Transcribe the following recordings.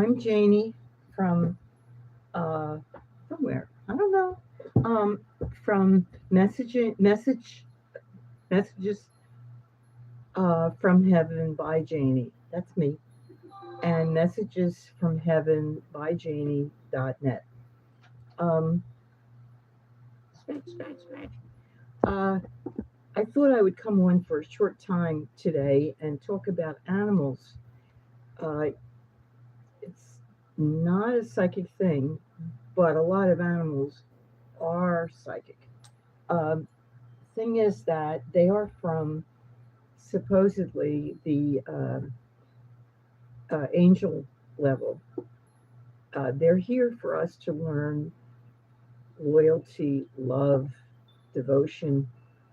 I'm Jaynee from from where? I don't know. Um, from messages from heaven by Jaynee. That's me. And messages from heaven by Jaynee.net. Um, uh, I thought I would come on for a short time today and talk about animals. Uh, it's not a psychic thing, but a lot of animals are psychic. Um, thing is that they are from supposedly the angel level. They're here for us to learn loyalty, love, devotion,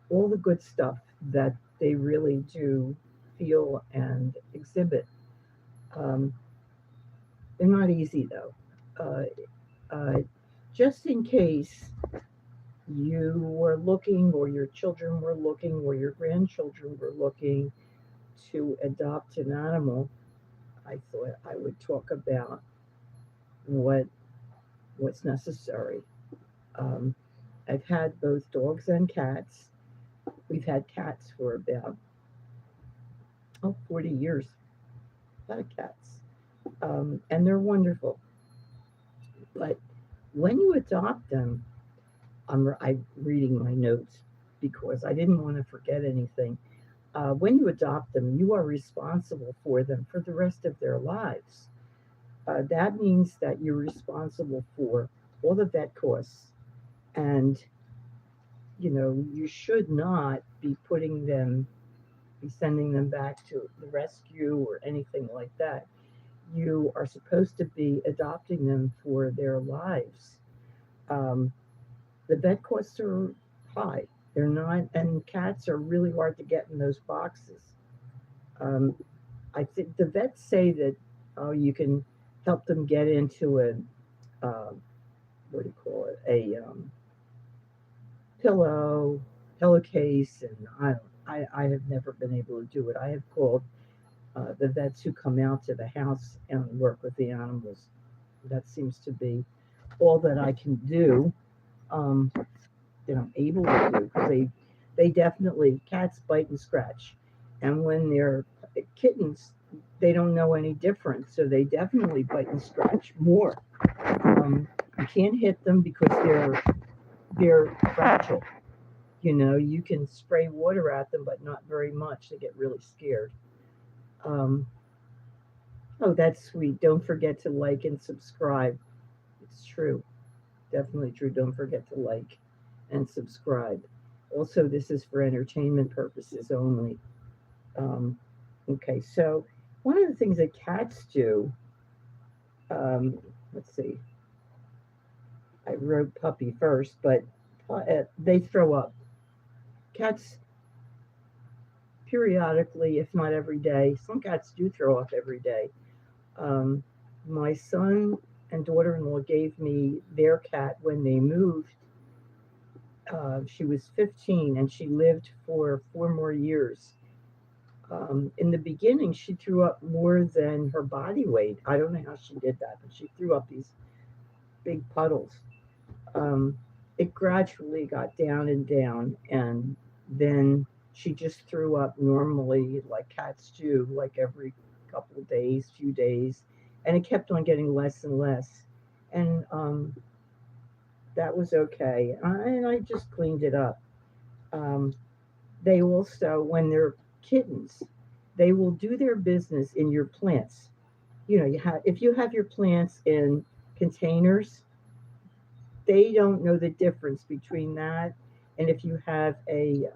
all the good stuff that they really do feel and exhibit. Um, they're not easy though. Uh, just in case you were looking, or your children were looking, or your grandchildren were looking to adopt an animal, I thought I would talk about what what's necessary. Um, I've had both dogs and cats. We've had cats for about 40 years. A lot of cats, and they're wonderful. But when you adopt them, I'm reading my notes because I didn't want to forget anything. When you adopt them, you are responsible for them for the rest of their lives. That means that you're responsible for all the vet costs, and you should not be sending them back to the rescue or anything like that. You are supposed to be adopting them for their lives. Um, the vet costs are high. They're not, and cats are really hard to get in those boxes. Um, I think the vets say that, oh, you can help them get into a what do you call it, a pillow pillowcase, and I have never been able to do it. I have called the vets who come out to the house and work with the animals. That seems to be all that I can do, um, that I'm able to do, because they definitely, cats bite and scratch, and when they're kittens, they don't know any different, so they definitely bite and scratch more. You can't hit them because they're fragile. You can spray water at them, but not very much. They get really scared. Um, oh, that's sweet. Don't forget to like and subscribe. It's true. Definitely true. Don't forget to like and subscribe. Also, this is for entertainment purposes only. Um, okay, so one of the things that cats do, let's see, I wrote puppy first, but they throw up. Cats periodically, if not every day, some cats do throw up every day. Um, my son and daughter in law gave me their cat when they moved. She was 15 and she lived for 4 more years. In the beginning, she threw up more than her body weight. I don't know how she did that, but she threw up these big puddles. Um, it gradually got down and down, and then she just threw up normally, like cats do, like every couple of days, few days, and it kept on getting less and less. And that was okay. And I just cleaned it up. Um, they also, when they're kittens, they will do their business in your plants. If you have your plants in containers, they don't know the difference between that and if you have a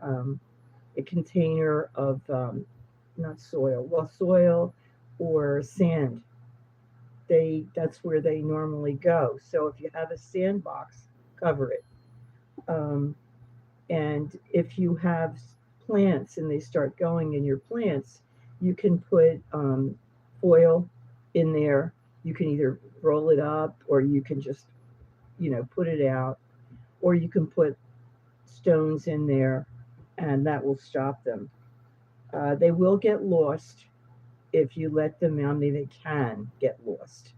container of not soil, well, soil or sand. That's where they normally go. So if you have a sandbox, cover it. Um, and if you have plants and they start going in your plants, you can put foil in there. You can either roll it up, or you can just put it out, or you can put stones in there, and that will stop them. They will get lost if you let them. I mean, they can get lost.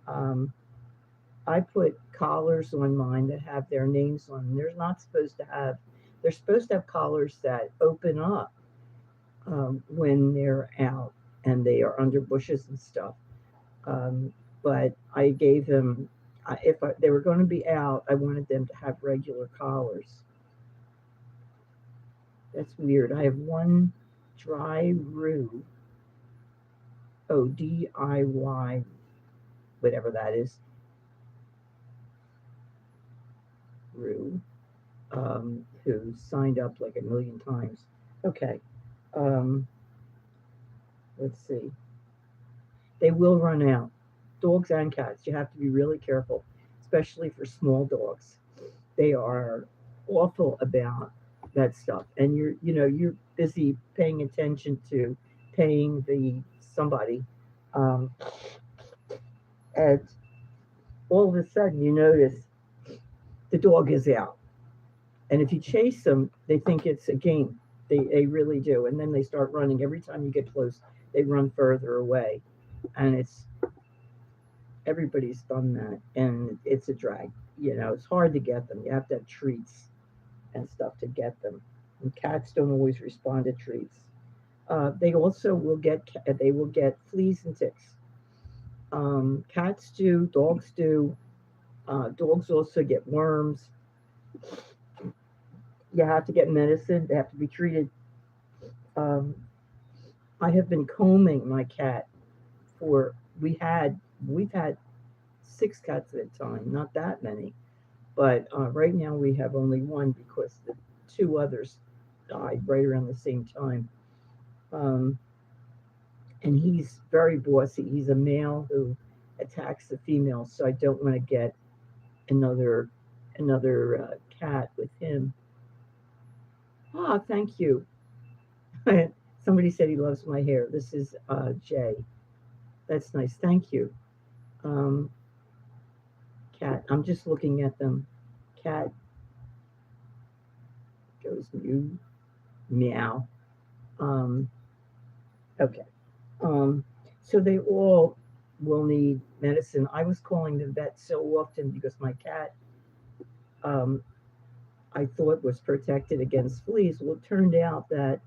I put collars on mine that have their names on them. They're supposed to have collars that open up when they're out and they are under bushes and stuff. But I gave them, they were going to be out, I wanted them to have regular collars. That's weird. I have one dry rue, DIY, whatever that is, rue, who signed up like a million times. Okay. Um, let's see. They will run out. Dogs and cats, you have to be really careful, especially for small dogs. They are awful about that stuff, and you're busy paying attention to paying the somebody, um, and all of a sudden you notice the dog is out, and if you chase them, they think it's a game. They really do, and then they start running. Every time you get close, they run further away, and everybody's done that, and it's a drag. It's hard to get them. You have to have treats and stuff to get them. And cats don't always respond to treats. They also will get fleas and ticks. Cats do, dogs do. Dogs also get worms. You have to get medicine. They have to be treated. Um, I have been combing my cat for we've had 6 cats at a time, not that many, but right now we have only one because the 2 others died right around the same time. Um, and he's very bossy. He's a male who attacks the female, so I don't want to get another cat with him. Ah, thank you. Somebody said he loves my hair. This is Jay. That's nice. Thank you. Um, cat. I'm just looking at them. Cat goes meow. Um, okay. Um, so they all will need medicine. I was calling the vet so often because my cat, um, I thought was protected against fleas. Well, it turned out that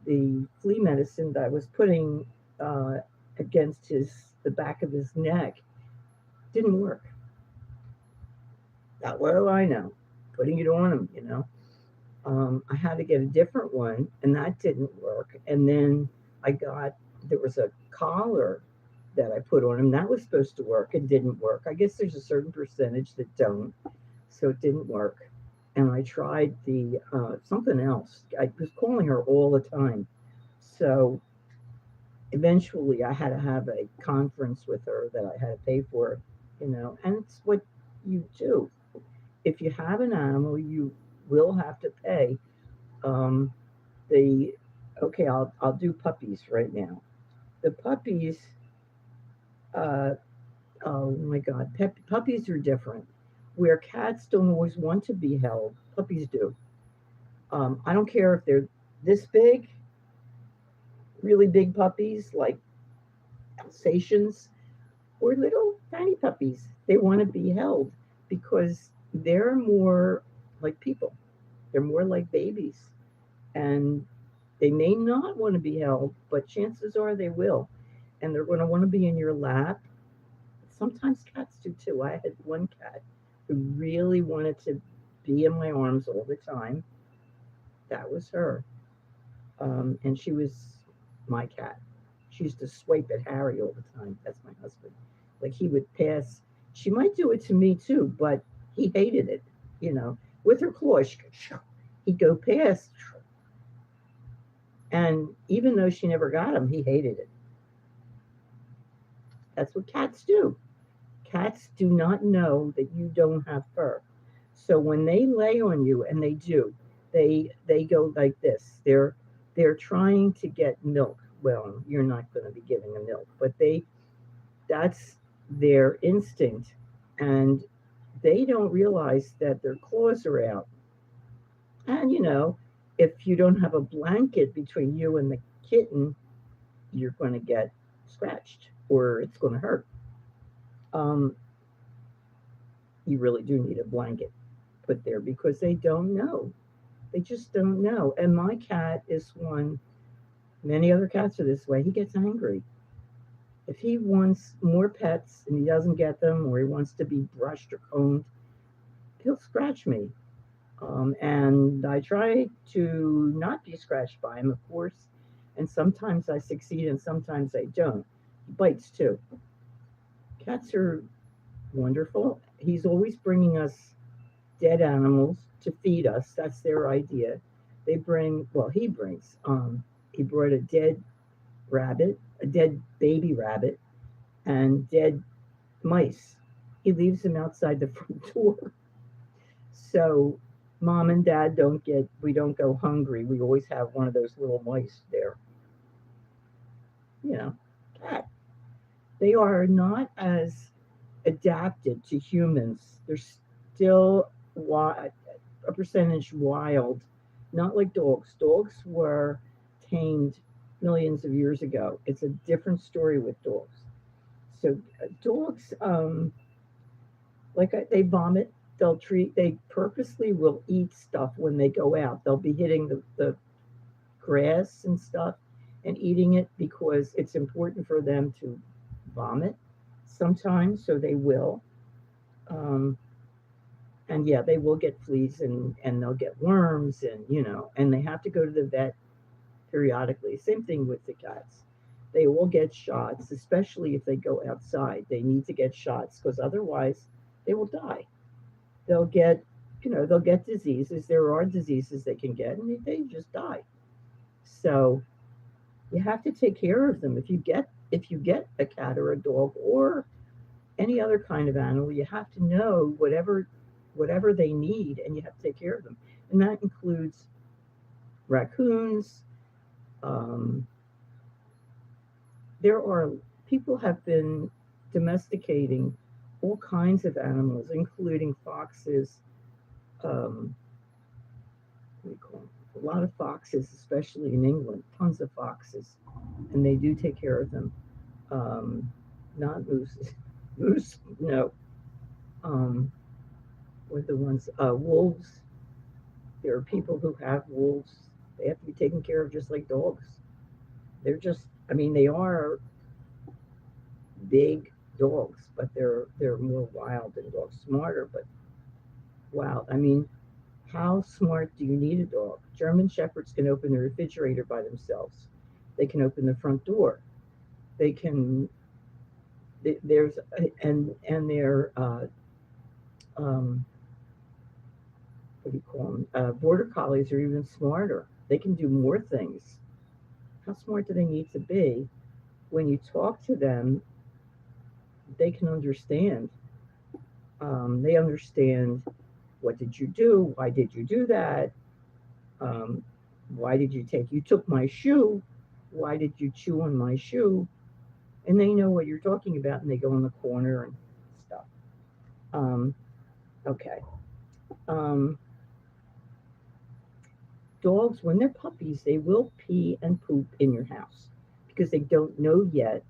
the flea medicine that I was putting uh, against the back of his neck didn't work. Not well, I know. Putting it on him. I had to get a different one, and that didn't work. And then there was a collar that I put on him. That was supposed to work. It didn't work. I guess there's a certain percentage that don't. So it didn't work. And I tried the something else. I was calling her all the time. So eventually I had to have a conference with her that I had to pay for. And it's what you do. If you have an animal, you will have to pay. Um, the Okay, I'll do puppies right now. The puppies, uh, oh my God, puppies are different. Where cats don't always want to be held, puppies do. I don't care if they're this big, really big puppies like Alsatians, or little tiny puppies. They want to be held because they're more like people. They're more like babies. And they may not want to be held, but chances are they will. And they're going to want to be in your lap. Sometimes cats do too. I had one cat who really wanted to be in my arms all the time. That was her. And she was my cat. She used to swipe at Harry all the time. That's my husband. Like he would pass. She might do it to me too, but he hated it. With her claws, he'd go past. And even though she never got him, he hated it. That's what cats do. Cats do not know that you don't have fur. So when they lay on you, and they do, they go like this. They're trying to get milk. Well, you're not going to be giving them milk, but that's their instinct, and they don't realize that their claws are out. And if you don't have a blanket between you and the kitten, you're going to get scratched or it's going to hurt. Um, you really do need a blanket put there because they don't know. They just don't know. And my cat is one, many other cats are this way. He gets angry. If he wants more pets and he doesn't get them, or he wants to be brushed or combed, he'll scratch me. And I try to not be scratched by him, of course. And sometimes I succeed and sometimes I don't. He bites too. Cats are wonderful. He's always bringing us dead animals to feed us. That's their idea. They bring, well, he brought a dead rabbit, a dead baby rabbit, and dead mice. He leaves them outside the front door. So mom and dad we don't go hungry. We always have one of those little mice there. You know, cat. They are not as adapted to humans. They're still a percentage wild, not like dogs. Dogs were tamed millions of years ago. It's a different story with dogs. So dogs, they vomit. They purposely will eat stuff when they go out. They'll be hitting the grass and stuff and eating it because it's important for them to vomit sometimes, so they will. Um, and yeah, they will get fleas and they'll get worms and, and they have to go to the vet periodically. Same thing with the cats. They all get shots, especially if they go outside. They need to get shots because otherwise they will die. They'll get, they'll get diseases. There are diseases they can get and they just die. So you have to take care of them. If you get a cat or a dog or any other kind of animal, you have to know whatever they need and you have to take care of them. And that includes raccoons. Um, there are people have been domesticating all kinds of animals, including foxes. Um, what do you call them? A lot of foxes, especially in England, tons of foxes, and they do take care of them. Um, Not moose, moose, no. Um, what are the ones? Wolves. There are people who have wolves. They have to be taken care of just like dogs. They're just, I mean, they are big dogs, but they're more wild than dogs. Smarter, but wild. I mean, how smart do you need a dog? German shepherds can open the refrigerator by themselves. They can open the front door. They can. There's and they're what do you call them? Border collies are even smarter. They can do more things. How smart do they need to be? When you talk to them, they can understand. They understand, what did you do? Why did you do that? Um, why did you took my shoe? Why did you chew on my shoe? And they know what you're talking about and they go in the corner and stuff. Um, okay. Um, Dogs, when they're puppies, they will pee and poop in your house because they don't know yet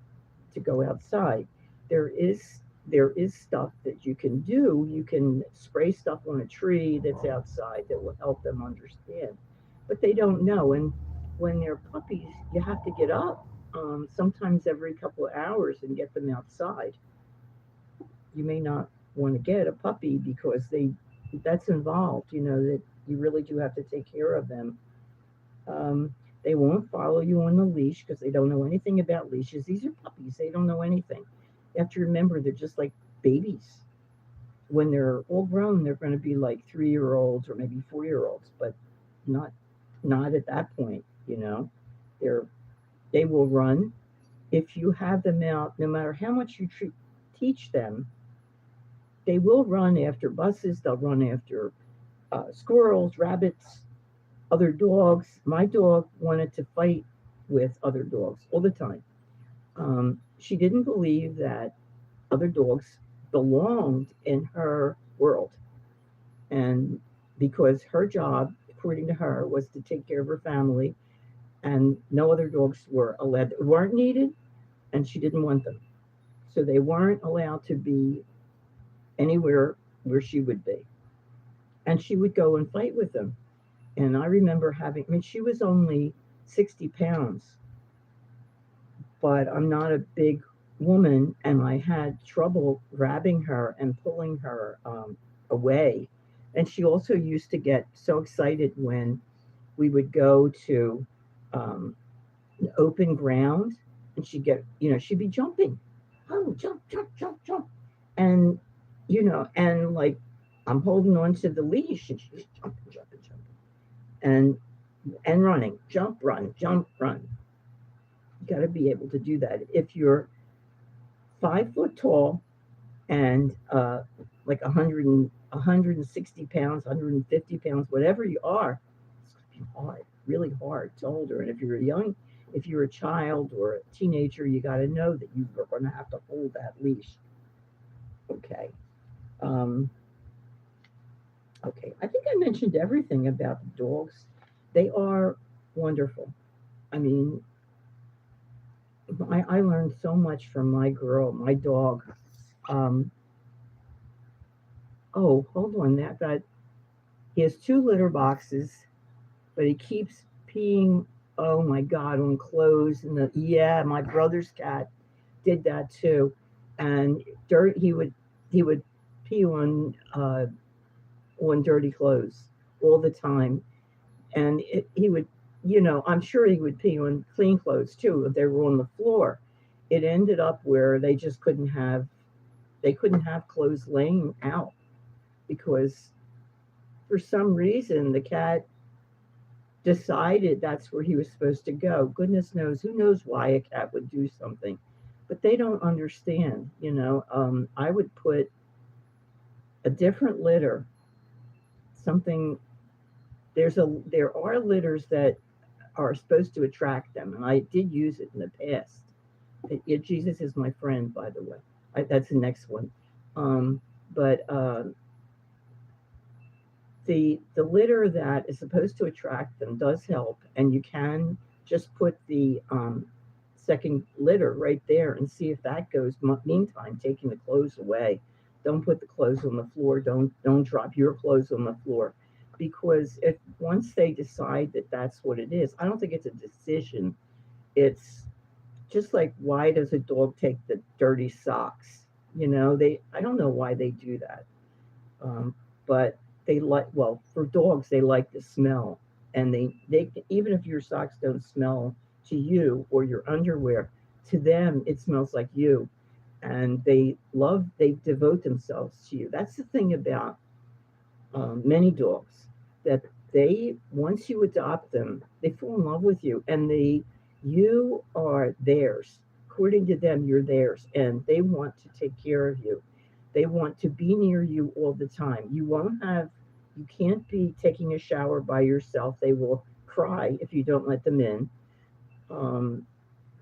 to go outside. There is there is stuff that you can do. You can spray stuff on a tree that's outside that will help them understand, but they don't know. And when they're puppies, you have to get up sometimes every couple of hours and get them outside. You may not want to get a puppy because they that's involved. That you really do have to take care of them. Um, they won't follow you on the leash because they don't know anything about leashes. These are puppies; they don't know anything. You have to remember they're just like babies. When they're all grown, they're going to be like 3-year olds or maybe 4-year olds, but not not at that point. They're they will run if you have them out. No matter how much you teach them, they will run after buses. They'll run after squirrels, rabbits, other dogs. My dog wanted to fight with other dogs all the time. She didn't believe that other dogs belonged in her world. And because her job, according to her, was to take care of her family, and no other dogs weren't needed, and she didn't want them. So they weren't allowed to be anywhere where she would be. And she would go and fight with them. And I remember having, I mean, she was only 60 pounds, but I'm not a big woman, and I had trouble grabbing her and pulling her away. And she also used to get so excited when we would go to um, open ground, and she'd get, she'd be jumping. Oh, jump, jump, jump, jump. And, and like I'm holding on to the leash, and she's jumping, jumping, jumping. And running, jump, run, jump, run. You got to be able to do that. If you're 5 foot tall and like 160 pounds, 150 pounds, whatever you are, it's going to be hard, really hard to hold her. And if you're a child or a teenager, you got to know that you are going to have to hold that leash. Okay. Um, okay. I think I mentioned everything about the dogs. They are wonderful. I mean, I learned so much from my dog. Um, oh, hold on, he has 2 litter boxes, but he keeps peeing. Oh my God, on clothes and yeah, my brother's cat did that too, and dirt. He would pee on dirty clothes all the time, and he would, I'm sure he would pee on clean clothes too if they were on the floor. It ended up where they couldn't have clothes laying out because for some reason the cat decided that's where he was supposed to go. Goodness knows, who knows why a cat would do something, but they don't understand. I would put a different litter, something. There are litters that are supposed to attract them, and I did use it in the past. Jesus is my friend, by the way. That's the next one. But the litter that is supposed to attract them does help, and you can just put the second litter right there and see if that goes. Meantime, taking the clothes away. Don't put the clothes on the floor. Don't drop your clothes on the floor, because if once they decide that that's what it is, I don't think it's a decision. It's just like, why does a dog take the dirty socks? I don't know why they do that. But they like, well, for dogs, they like the smell, and they even if your socks don't smell to you, or your underwear, to them it smells like you, and they devote themselves to you. That's the thing about many dogs, that they, once you adopt them, they fall in love with you, and you are theirs. According to them, you're theirs, and they want to take care of you. They want to be near you all the time. You can't be taking a shower by yourself. They will cry if you don't let them in. Um,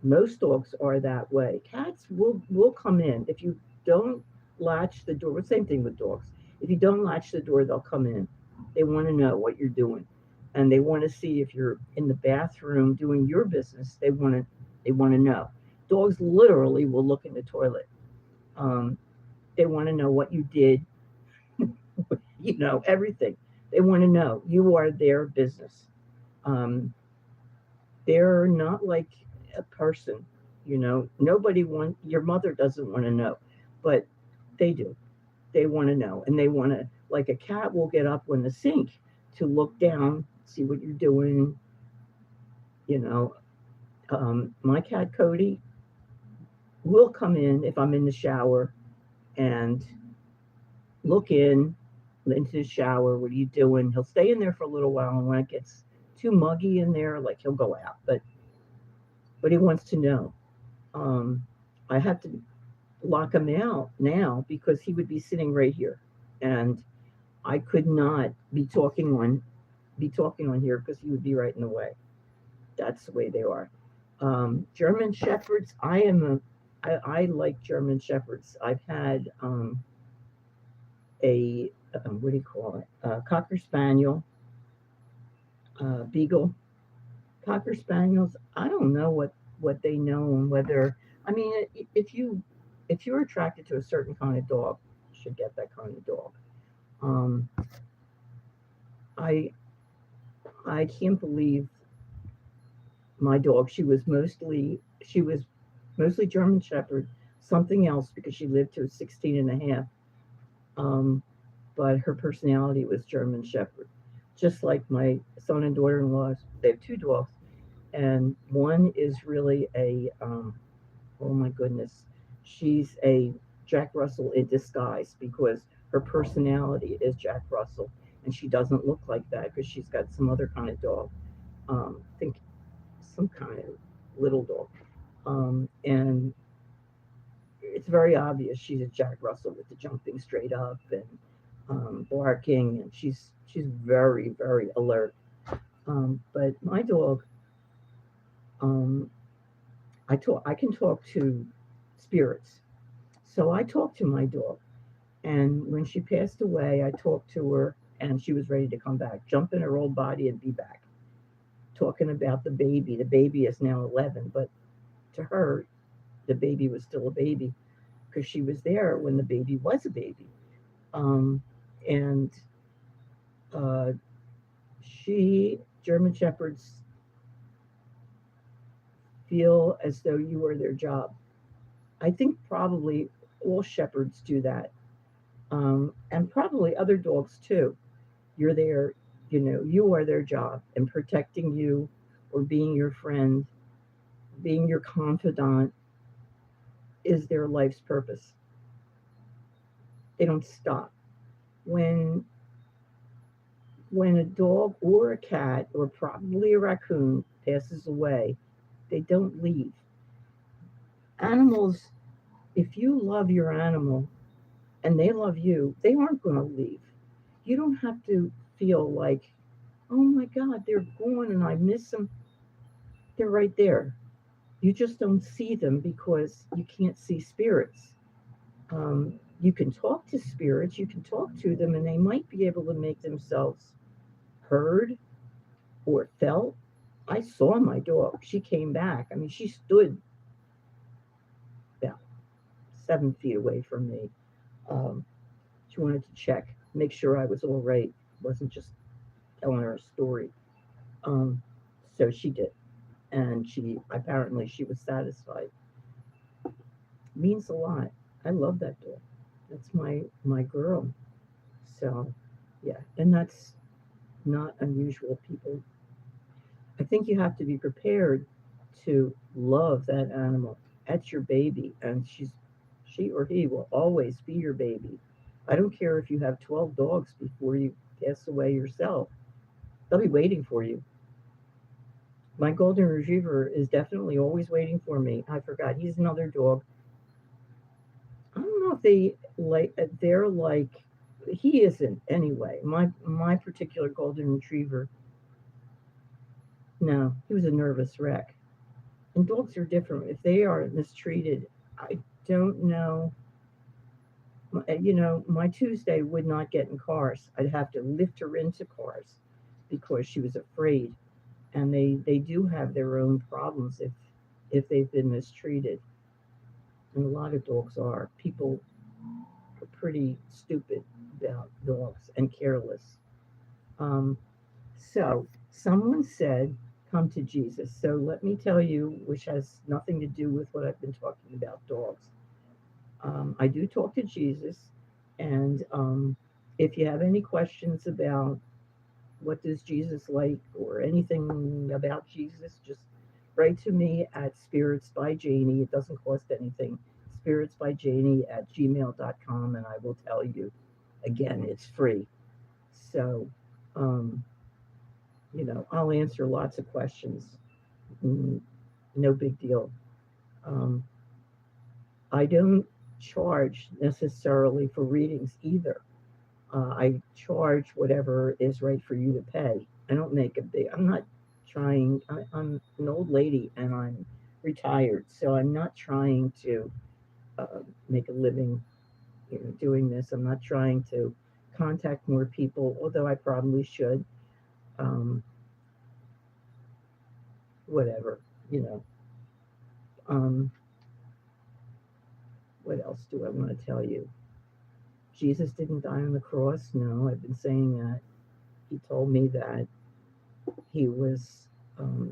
Most dogs are that way. Cats will come in if you don't latch the door. Same thing with dogs. If you don't latch the door, they'll come in. They want to know what you're doing, and they want to see if you're in the bathroom doing your business. They want to know. Dogs literally will look in the toilet. Um, they want to know what you did. Everything. They want to know. You are their business. Um, they're not like a person. Nobody your mother doesn't want to know, but they do. They want to know, and they want to, like a cat will get up on the sink to look down, see what you're doing. You know, my cat Cody will come in if I'm in the shower and look into the shower. What are you doing? He'll stay in there for a little while, and when it gets too muggy in there, like, he'll go out. But he wants to know. I have to lock him out now because he would be sitting right here, and I could not be talking on here because he would be right in the way. That's the way they are. German shepherds. I like German shepherds. I've had a what do you call it? Cocker spaniel, beagle. Cocker spaniels. I don't know what they know, and whether, I mean, if you're attracted to a certain kind of dog, you should get that kind of dog. Um, I I can't believe my dog. She was mostly German Shepherd, something else because she lived to 16 and a half. Um, but her personality was German Shepherd. Just like my son and daughter-in-laws, they have two dogs, and one is really oh my goodness, she's a Jack Russell in disguise because her personality is Jack Russell, and she doesn't look like that because she's got some other kind of dog. I think some kind of little dog, and it's very obvious she's a Jack Russell with the jumping straight up and barking, and she's very very alert. But my dog, um, I can talk to spirits, so I talked to my dog, and when she passed away, I talked to her, and she was ready to come back, jump in her old body, and be back. Talking about the baby. The baby is now 11, but to her, the baby was still a baby because she was there when the baby was a baby. Um, and uh, German Shepherds feel as though you are their job. I think probably all shepherds do that, and probably other dogs too. You're there, you are their job, and protecting you or being your friend, being your confidant is their life's purpose. They don't stop. When when a dog or a cat or probably a raccoon passes away, they don't leave. Animals, if you love your animal and they love you, they aren't going to leave. You don't have to feel like, oh my God, they're gone and I miss them. They're right there. You just don't see them because you can't see spirits. You can talk to spirits, you can talk to them, and they might be able to make themselves heard or felt. I saw my dog. She came back. I mean, she stood about 7 feet away from me. Um, she wanted to check, make sure I was all right. Wasn't just telling her a story. Um, so she did, and she was satisfied. Means a lot. I love that dog. That's my girl. So, yeah, and that's not unusual. People, I think you have to be prepared to love that animal. That's your baby, and she or he will always be your baby. I don't care if you have 12 dogs before you pass away yourself. They'll be waiting for you. My golden retriever is definitely always waiting for me. I forgot he's another dog. I don't know if they're like he isn't anyway. My particular golden retriever, no, he was a nervous wreck. And dogs are different. If they are mistreated, I don't know. My Tuesday would not get in cars. I'd have to lift her into cars because she was afraid. And they do have their own problems if they've been mistreated. And a lot of dogs are. People are pretty stupid about dogs and careless. Um, so someone said, "Come to Jesus." So let me tell you, which has nothing to do with what I've been talking about dogs. I do talk to Jesus, and if you have any questions about what does Jesus like or anything about Jesus, just write to me at spiritsbyjaynee. It doesn't cost anything. Spiritsbyjaynee@gmail.com, and I will tell you. Again, it's free. So, um, I'll answer lots of questions. Mm, no big deal. Um, I don't charge necessarily for readings either. I charge whatever is right for you to pay. I don't make a big. I'm not trying. I'm an old lady and I'm retired, so I'm not trying to make a living, doing this. I'm not trying to contact more people, although I probably should. Um, Whatever, you know. Um, What else do I want to tell you? Jesus didn't die on the cross. No, I've been saying that. He told me that he was um,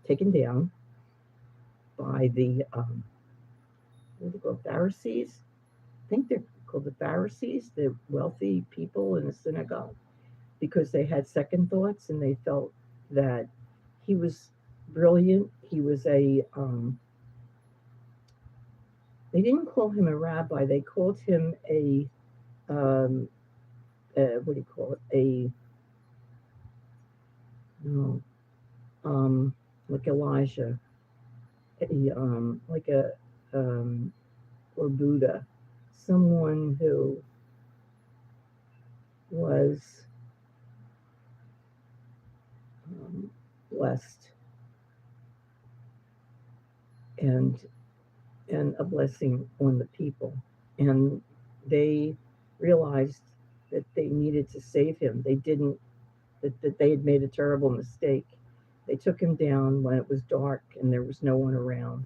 taken down by the what do they call Pharisees? I think they're called the Pharisees, the wealthy people in the synagogue, because they had second thoughts and they felt that he was brilliant. He was they didn't call him a rabbi, they called him um, what do you call it? No, um, like Elijah, like um, or Buddha, someone who was blessed and a blessing on the people. And they realized that they needed to save him. They didn't, that they had made a terrible mistake. They took him down when it was dark and there was no one around.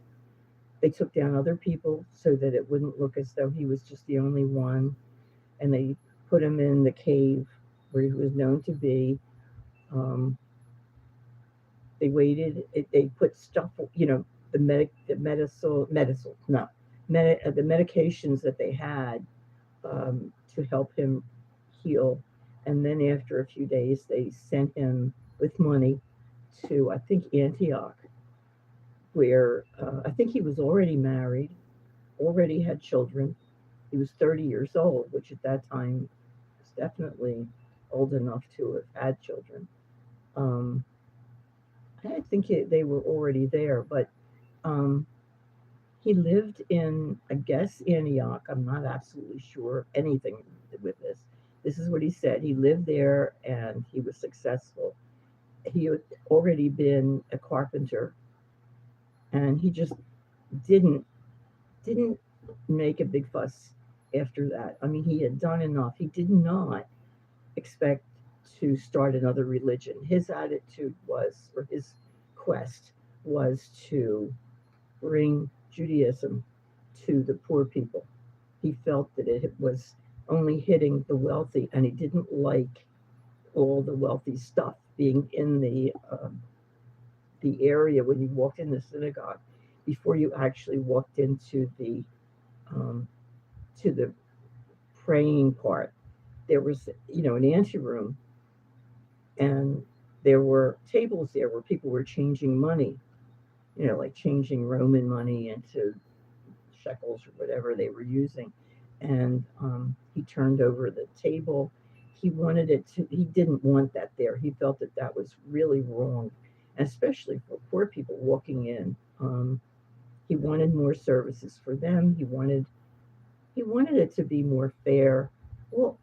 They took down other people so that it wouldn't look as though he was just the only one. And they put him in the cave where he was known to be. Um, they waited. They put stuff, the medications that they had to help him heal. And then after a few days, they sent him with money to, I think, Antioch, where I think he was already married, already had children. He was 30 years old, which at that time was definitely old enough to have had children. Um, I think they were already there, but um, he lived in, I guess, Antioch. I'm not absolutely sure anything with this. This is what he said. He lived there and he was successful. He had already been a carpenter, and he just didn't didn't make a big fuss after that. I mean, he had done enough. He did not expect to start another religion. His attitude was, or his quest was, to bring Judaism to the poor people. He felt that it was only hitting the wealthy, and he didn't like all the wealthy stuff being in the area when you walked in the synagogue. Before you actually walked into um, the praying part, there was an anteroom, and there were tables there where people were changing money, like changing Roman money into shekels or whatever they were using. And he turned over the table. He didn't want that there. He felt that that was really wrong, especially for poor people walking in. He wanted more services for them. He wanted it to be more fair. Well,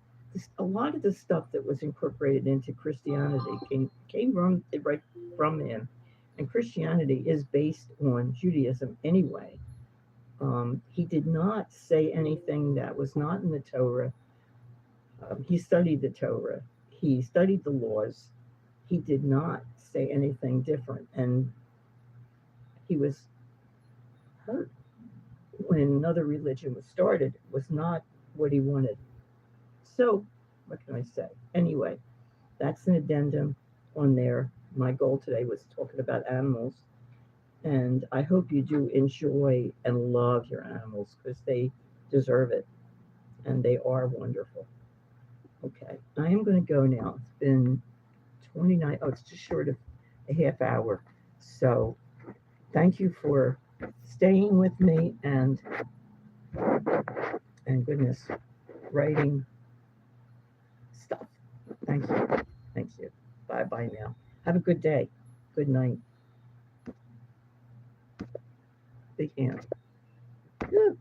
a lot of the stuff that was incorporated into Christianity came right from him, and Christianity is based on Judaism anyway. He did not say anything that was not in the Torah. He studied the Torah. He studied the laws. He did not say anything different, and he was hurt when another religion was started. It was not what he wanted. So, what can I say? Anyway, that's an addendum on there. My goal today was talking about animals, and I hope you do enjoy and love your animals because they deserve it and they are wonderful. Okay, I am going to go now. It's been 29, oh, it's just short of a half hour. So, thank you for staying with me and goodness, writing stuff. Thank you. Thank you. Bye bye now. Have a good day. Good night. Big hand. Woo.